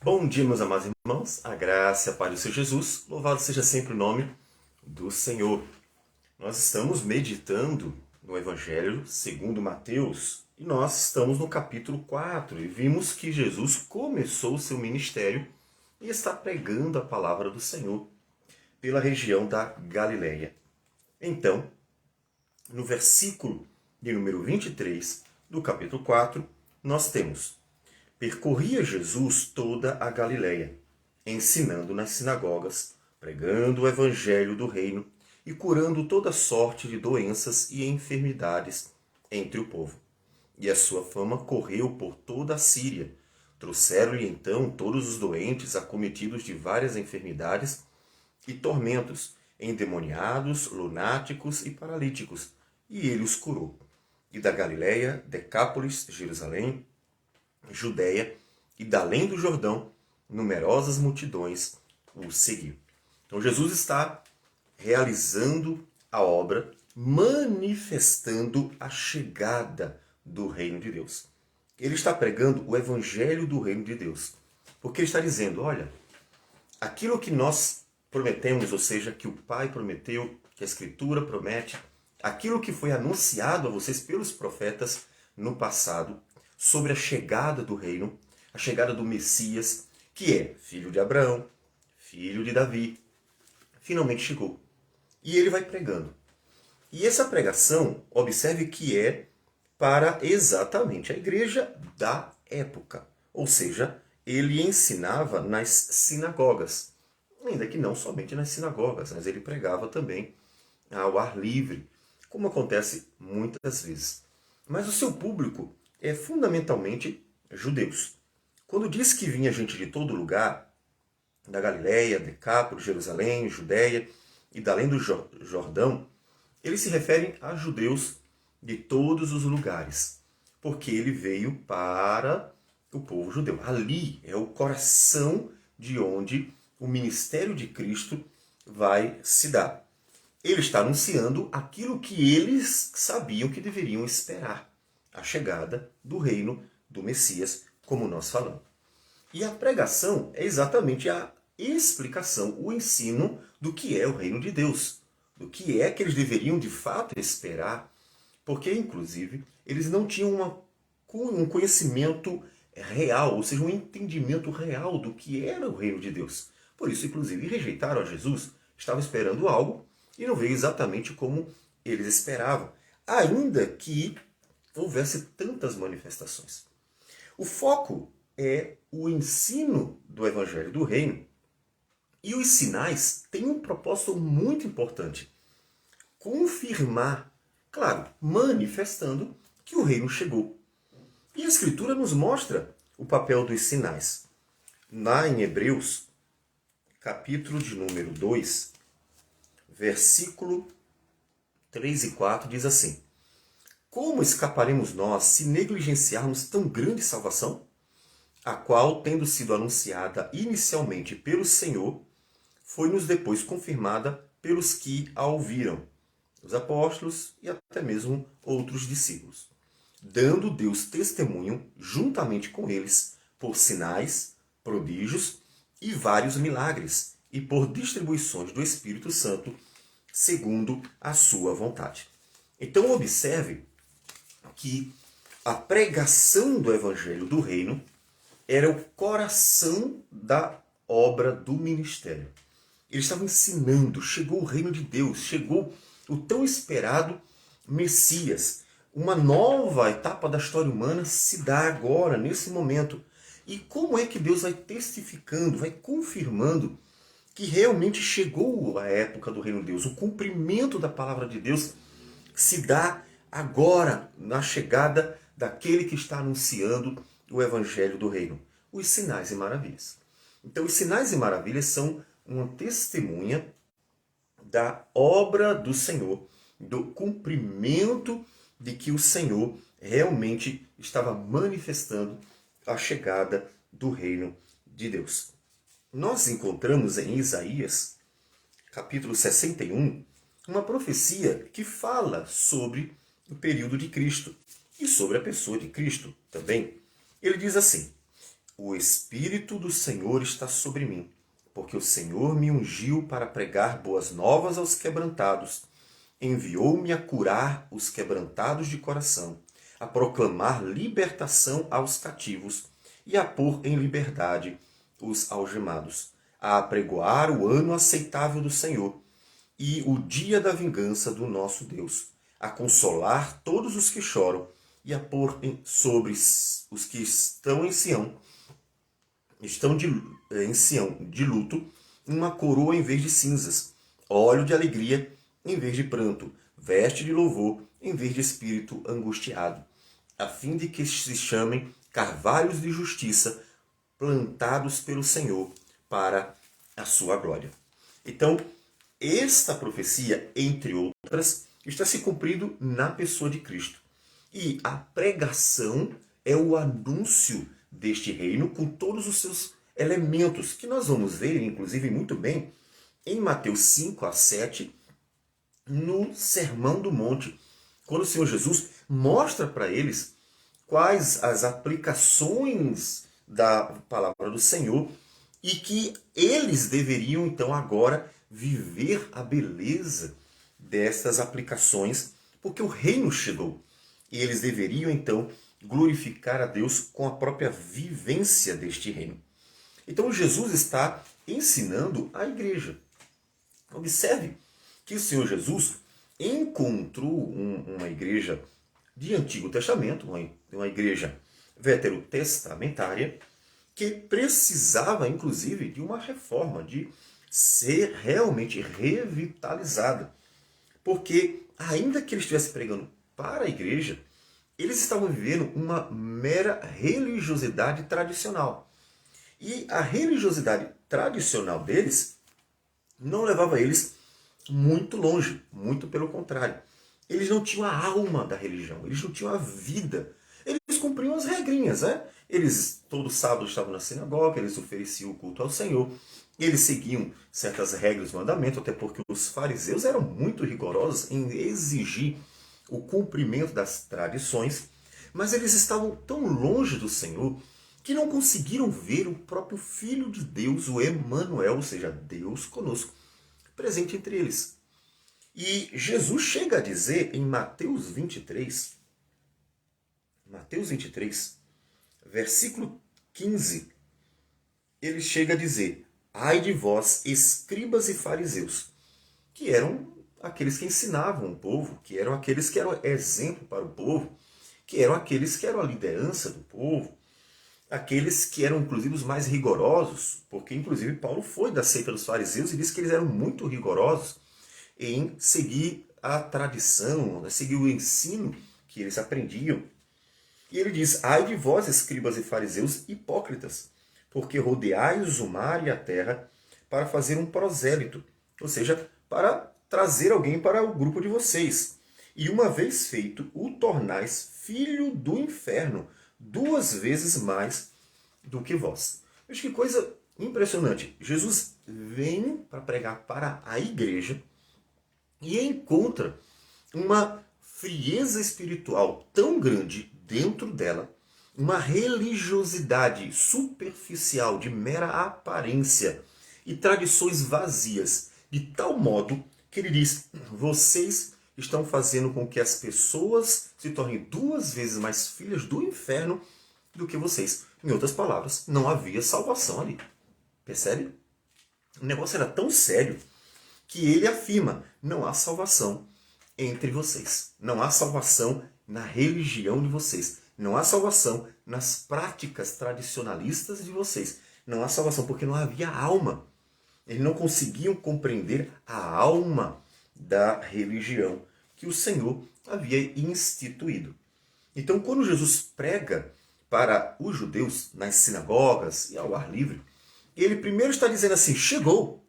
Bom dia, meus amados irmãos, a graça e a paz do Senhor Jesus, louvado seja sempre o nome do Senhor. Nós estamos meditando no Evangelho segundo Mateus e nós estamos no capítulo 4 e vimos que Jesus começou o seu ministério e está pregando a palavra do Senhor pela região da Galileia. Então, no versículo de número 23 do capítulo 4, nós temos: percorria Jesus toda a Galileia, ensinando nas sinagogas, pregando o evangelho do reino e curando toda sorte de doenças e enfermidades entre o povo. E a sua fama correu por toda a Síria. Trouxeram-lhe então todos os doentes acometidos de várias enfermidades e tormentos, endemoniados, lunáticos e paralíticos, e ele os curou. E da Galileia, Decápolis, Jerusalém, Judéia e da além do Jordão, numerosas multidões o seguiam. Então Jesus está realizando a obra, manifestando a chegada do reino de Deus. Ele está pregando o evangelho do reino de Deus. Porque ele está dizendo, olha, aquilo que nós prometemos, ou seja, que o Pai prometeu, que a Escritura promete, aquilo que foi anunciado a vocês pelos profetas no passado, sobre a chegada do reino, a chegada do Messias, que é filho de Abraão, filho de Davi, finalmente chegou. E ele vai pregando. E essa pregação, observe que é para exatamente a igreja da época. Ou seja, ele ensinava nas sinagogas. Ainda que não somente nas sinagogas, mas ele pregava também ao ar livre, como acontece muitas vezes. Mas o seu público é fundamentalmente judeus. Quando diz que vinha gente de todo lugar, da Galileia, Decápolis, Jerusalém, Judéia e da além do Jordão, eles se referem a judeus de todos os lugares, porque ele veio para o povo judeu. Ali é o coração de onde o ministério de Cristo vai se dar. Ele está anunciando aquilo que eles sabiam que deveriam esperar, a chegada do reino do Messias, como nós falamos. E a pregação é exatamente a explicação, o ensino do que é o reino de Deus, do que é que eles deveriam de fato esperar, porque, inclusive, eles não tinham um conhecimento real, ou seja, um entendimento real do que era o reino de Deus. Por isso, inclusive, rejeitaram a Jesus, estavam esperando algo e não veio exatamente como eles esperavam, ainda que houvesse tantas manifestações. O foco é o ensino do Evangelho do Reino, e os sinais têm um propósito muito importante: confirmar, claro, manifestando que o reino chegou. E a Escritura nos mostra o papel dos sinais. Lá em Hebreus, capítulo de número 2, versículo 3 e 4, diz assim: como escaparemos nós se negligenciarmos tão grande salvação, a qual, tendo sido anunciada inicialmente pelo Senhor, foi-nos depois confirmada pelos que a ouviram, os apóstolos e até mesmo outros discípulos, dando Deus testemunho juntamente com eles por sinais, prodígios e vários milagres, e por distribuições do Espírito Santo, segundo a sua vontade. Então observe que a pregação do Evangelho do Reino era o coração da obra do ministério. Eles estavam ensinando, chegou o reino de Deus, chegou o tão esperado Messias. Uma nova etapa da história humana se dá agora, nesse momento. E como é que Deus vai testificando, vai confirmando que realmente chegou a época do reino de Deus? O cumprimento da palavra de Deus se dá agora, na chegada daquele que está anunciando o evangelho do reino. Os sinais e maravilhas. Então, os sinais e maravilhas são uma testemunha da obra do Senhor, do cumprimento de que o Senhor realmente estava manifestando a chegada do reino de Deus. Nós encontramos em Isaías, capítulo 61, uma profecia que fala sobre o período de Cristo e sobre a pessoa de Cristo também. Ele diz assim: o Espírito do Senhor está sobre mim, porque o Senhor me ungiu para pregar boas novas aos quebrantados. Enviou-me a curar os quebrantados de coração, a proclamar libertação aos cativos e a pôr em liberdade os algemados, a apregoar o ano aceitável do Senhor e o dia da vingança do nosso Deus, a consolar todos os que choram e a pôr sobre os que estão em Sião, de luto, uma coroa em vez de cinzas, óleo de alegria em vez de pranto, veste de louvor em vez de espírito angustiado, a fim de que se chamem carvalhos de justiça, plantados pelo Senhor para a sua glória. Então, esta profecia, entre outras, está se cumprindo na pessoa de Cristo. E a pregação é o anúncio deste reino com todos os seus elementos, que nós vamos ver, inclusive, muito bem em Mateus 5 a 7, no Sermão do Monte, quando o Senhor Jesus mostra para eles quais as aplicações da palavra do Senhor e que eles deveriam, então, agora viver a beleza destas aplicações, porque o reino chegou. E eles deveriam, então, glorificar a Deus com a própria vivência deste reino. Então, Jesus está ensinando a igreja. Observe que o Senhor Jesus encontrou uma igreja de Antigo Testamento, uma igreja veterotestamentária, que precisava, inclusive, de uma reforma, de ser realmente revitalizada. Porque, ainda que ele estivesse pregando para a igreja, eles estavam vivendo uma mera religiosidade tradicional. E a religiosidade tradicional deles não levava eles muito longe, muito pelo contrário. Eles não tinham a alma da religião, eles não tinham a vida. Eles cumpriam as regrinhas, né? Eles todo sábado estavam na sinagoga, eles ofereciam o culto ao Senhor, eles seguiam certas regras e mandamentos, até porque os fariseus eram muito rigorosos em exigir o cumprimento das tradições, mas eles estavam tão longe do Senhor que não conseguiram ver o próprio Filho de Deus, o Emanuel, ou seja, Deus conosco, presente entre eles. E Jesus chega a dizer em Mateus 23, versículo 15, ele chega a dizer: ai de vós, escribas e fariseus, que eram aqueles que ensinavam o povo, que eram aqueles que eram exemplo para o povo, que eram aqueles que eram a liderança do povo, aqueles que eram inclusive os mais rigorosos, porque inclusive Paulo foi da seita dos fariseus e disse que eles eram muito rigorosos em seguir a tradição, seguir o ensino que eles aprendiam. E ele diz: ai de vós, escribas e fariseus hipócritas, porque rodeais o mar e a terra para fazer um prosélito, ou seja, para trazer alguém para o grupo de vocês. E uma vez feito, o tornais filho do inferno, 2 vezes mais do que vós. Veja que coisa impressionante. Jesus vem para pregar para a igreja e encontra uma frieza espiritual tão grande dentro dela, uma religiosidade superficial, de mera aparência e tradições vazias, de tal modo que ele diz: vocês estão fazendo com que as pessoas se tornem 2 vezes mais filhas do inferno do que vocês. Em outras palavras, não havia salvação ali. Percebe? O negócio era tão sério que ele afirma: não há salvação entre vocês. Não há salvação na religião de vocês. Não há salvação nas práticas tradicionalistas de vocês. Não há salvação porque não havia alma. Eles não conseguiam compreender a alma da religião que o Senhor havia instituído. Então, quando Jesus prega para os judeus nas sinagogas e ao ar livre, ele primeiro está dizendo assim: chegou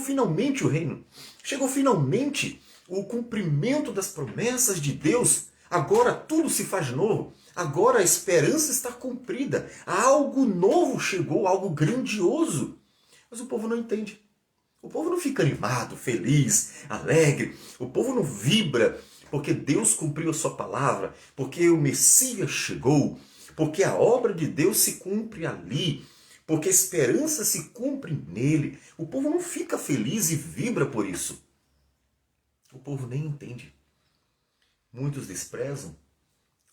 finalmente o reino, chegou finalmente o cumprimento das promessas de Deus, agora tudo se faz novo, agora a esperança está cumprida, algo novo chegou, algo grandioso. Mas o povo não entende. O povo não fica animado, feliz, alegre. O povo não vibra porque Deus cumpriu a sua palavra, porque o Messias chegou, porque a obra de Deus se cumpre ali, porque a esperança se cumpre nele. O povo não fica feliz e vibra por isso. O povo nem entende. Muitos desprezam,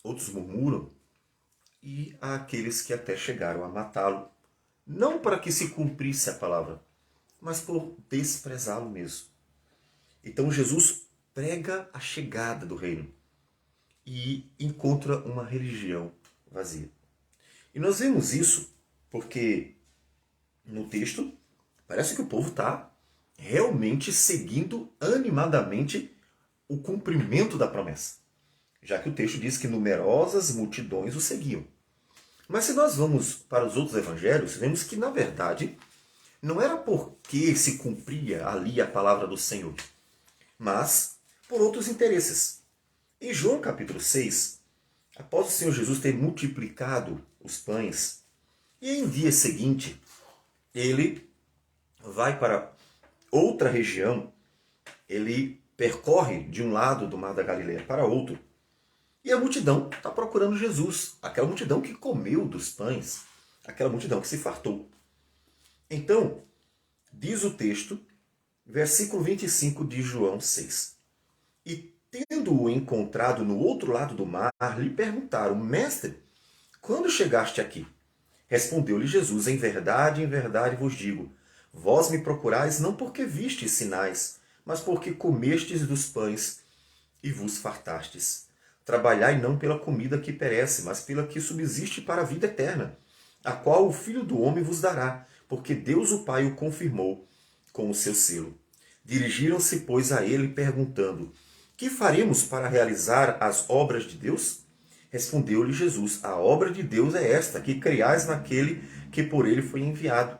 outros murmuram, e há aqueles que até chegaram a matá-lo, não para que se cumprisse a palavra, mas por desprezá-lo mesmo. Então Jesus prega a chegada do reino e encontra uma religião vazia. E nós vemos isso porque no texto parece que o povo está realmente seguindo animadamente o cumprimento da promessa, já que o texto diz que numerosas multidões o seguiam. Mas se nós vamos para os outros evangelhos, vemos que, na verdade, não era porque se cumpria ali a palavra do Senhor, mas por outros interesses. Em João capítulo 6, após o Senhor Jesus ter multiplicado os pães, e em dia seguinte, ele vai para outra região, ele percorre de um lado do Mar da Galileia para outro, e a multidão está procurando Jesus, aquela multidão que comeu dos pães, aquela multidão que se fartou. Então, diz o texto, versículo 25 de João 6. E tendo-o encontrado no outro lado do mar, lhe perguntaram: Mestre, quando chegaste aqui? Respondeu-lhe Jesus: em verdade vos digo, vós me procurais não porque vistes sinais, mas porque comestes dos pães e vos fartastes. Trabalhai não pela comida que perece, mas pela que subsiste para a vida eterna, a qual o Filho do Homem vos dará, porque Deus o Pai o confirmou com o seu selo. Dirigiram-se, pois, a ele, perguntando: que faremos para realizar as obras de Deus? Respondeu-lhe Jesus: a obra de Deus é esta, que creiais naquele que por ele foi enviado.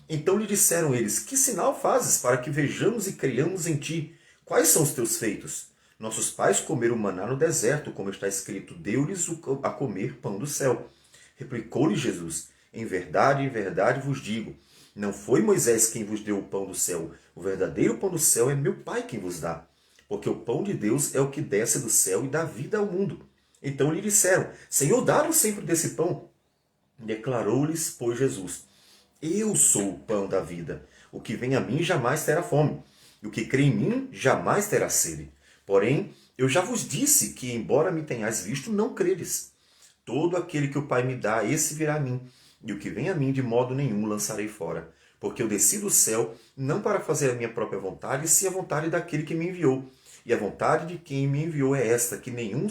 Então lhe disseram eles: que sinal fazes para que vejamos e creiamos em ti? Quais são os teus feitos? Nossos pais comeram maná no deserto, como está escrito, deu-lhes a comer pão do céu. Replicou-lhe Jesus: em verdade vos digo, não foi Moisés quem vos deu o pão do céu, o verdadeiro pão do céu é meu Pai quem vos dá. Porque o pão de Deus é o que desce do céu e dá vida ao mundo. Então lhe disseram: Senhor, dá-nos sempre desse pão. Declarou-lhes, pois, Jesus: eu sou o pão da vida. O que vem a mim jamais terá fome. E o que crê em mim jamais terá sede. Porém, eu já vos disse que, embora me tenhais visto, não credes. Todo aquele que o Pai me dá, esse virá a mim. E o que vem a mim, de modo nenhum lançarei fora. Porque eu desci do céu, não para fazer a minha própria vontade, e sim a vontade daquele que me enviou. E a vontade de quem me enviou é esta, que nenhum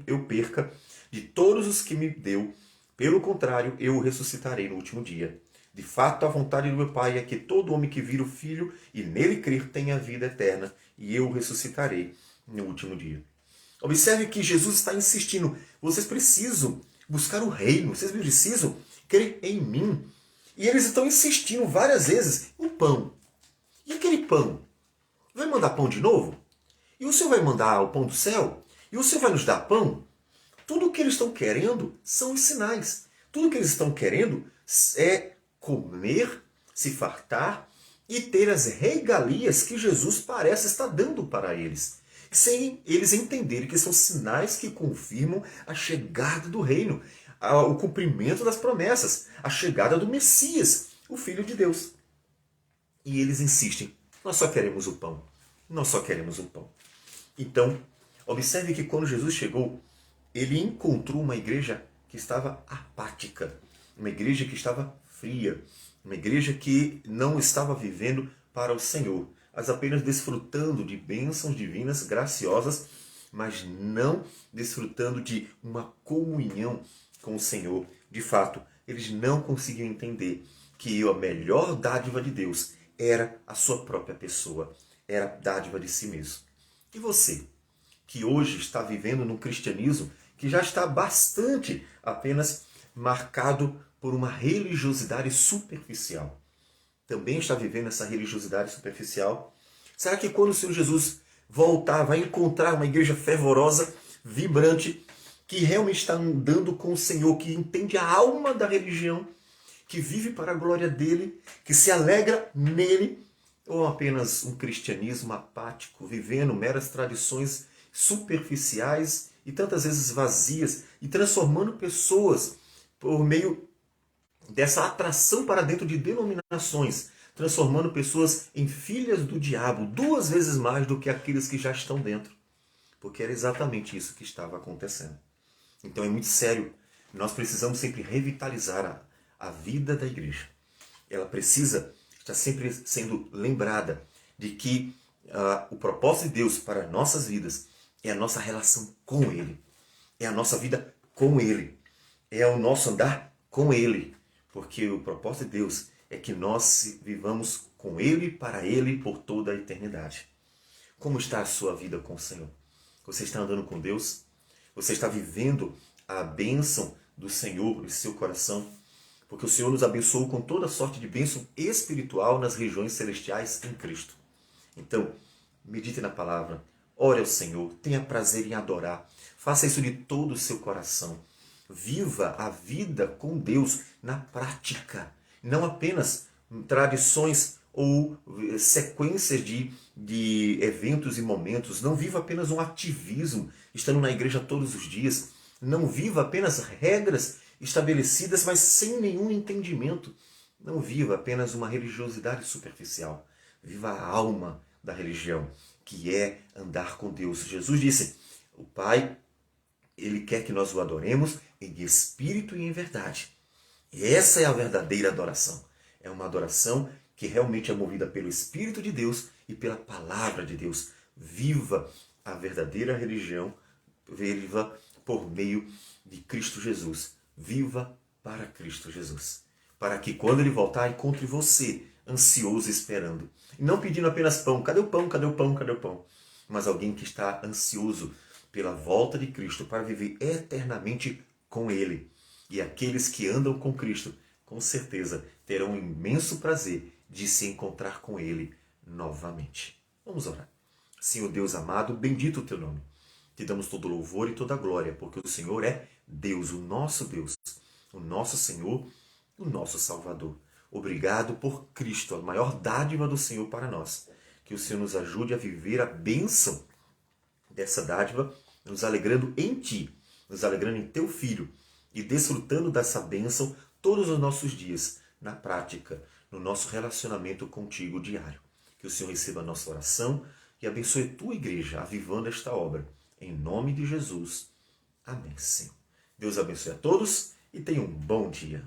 eu perca de todos os que me deu. Pelo contrário, eu o ressuscitarei no último dia. De fato, a vontade do meu Pai é que todo homem que vira o Filho e nele crer tenha vida eterna, e eu o ressuscitarei no último dia. Observe que Jesus está insistindo: vocês precisam buscar o reino, vocês precisam crer em mim. E eles estão insistindo várias vezes: o pão. E aquele pão? Vai mandar pão de novo? E o Senhor vai mandar o pão do céu? E o Senhor vai nos dar pão? Tudo o que eles estão querendo são os sinais. Tudo o que eles estão querendo é comer, se fartar e ter as regalias que Jesus parece estar dando para eles, sem eles entenderem que são sinais que confirmam a chegada do reino, o cumprimento das promessas, a chegada do Messias, o Filho de Deus. E eles insistem: nós só queremos o pão, nós só queremos o pão. Então, observe que quando Jesus chegou, ele encontrou uma igreja que estava apática, uma igreja que estava fria, uma igreja que não estava vivendo para o Senhor, mas apenas desfrutando de bênçãos divinas graciosas, mas não desfrutando de uma comunhão com o Senhor. De fato, eles não conseguiam entender que a melhor dádiva de Deus era a sua própria pessoa, era a dádiva de si mesmo. E você, que hoje está vivendo num cristianismo que já está bastante apenas marcado por uma religiosidade superficial, também está vivendo essa religiosidade superficial? Será que quando o Senhor Jesus voltar, vai encontrar uma igreja fervorosa, vibrante, que realmente está andando com o Senhor, que entende a alma da religião, que vive para a glória dele, que se alegra nele, ou apenas um cristianismo apático, vivendo meras tradições superficiais e tantas vezes vazias e transformando pessoas por meio dessa atração para dentro de denominações, transformando pessoas em filhas do diabo 2 vezes mais do que aqueles que já estão dentro. Porque era exatamente isso que estava acontecendo. Então é muito sério. Nós precisamos sempre revitalizar a vida da igreja. Ela precisa estar sempre sendo lembrada de que o propósito de Deus para nossas vidas é a nossa relação com Ele. É a nossa vida com Ele. É o nosso andar com Ele. Porque o propósito de Deus é que nós vivamos com Ele, para Ele, por toda a eternidade. Como está a sua vida com o Senhor? Você está andando com Deus? Você está vivendo a bênção do Senhor em seu coração? Porque o Senhor nos abençoou com toda sorte de bênção espiritual nas regiões celestiais em Cristo. Então, medite na palavra, ore ao Senhor, tenha prazer em adorar, faça isso de todo o seu coração. Viva a vida com Deus na prática, não apenas tradições ou sequências de eventos e momentos. Não viva apenas um ativismo, estando na igreja todos os dias. Não viva apenas regras estabelecidas, mas sem nenhum entendimento. Não viva apenas uma religiosidade superficial. Viva a alma da religião, que é andar com Deus. Jesus disse, o Pai, Ele quer que nós o adoremos em espírito e em verdade. E essa é a verdadeira adoração. É uma adoração que realmente é movida pelo Espírito de Deus e pela Palavra de Deus. Viva a verdadeira religião, viva por meio de Cristo Jesus. Viva para Cristo Jesus. Para que quando Ele voltar, encontre você ansioso esperando. E não pedindo apenas pão. Cadê o pão? Cadê o pão? Cadê o pão? Mas alguém que está ansioso pela volta de Cristo para viver eternamente com Ele. E aqueles que andam com Cristo, com certeza, terão um imenso prazer de se encontrar com Ele novamente. Vamos orar. Senhor Deus amado, bendito o Teu nome. Te damos todo louvor e toda glória, porque o Senhor é Deus, o nosso Senhor, o nosso Salvador. Obrigado por Cristo, a maior dádiva do Senhor para nós. Que o Senhor nos ajude a viver a bênção dessa dádiva, nos alegrando em Ti, nos alegrando em Teu Filho e desfrutando dessa bênção todos os nossos dias, na prática, no nosso relacionamento contigo diário. Que o Senhor receba a nossa oração e abençoe a Tua igreja, avivando esta obra. Em nome de Jesus. Amém, Senhor. Deus abençoe a todos e tenha um bom dia.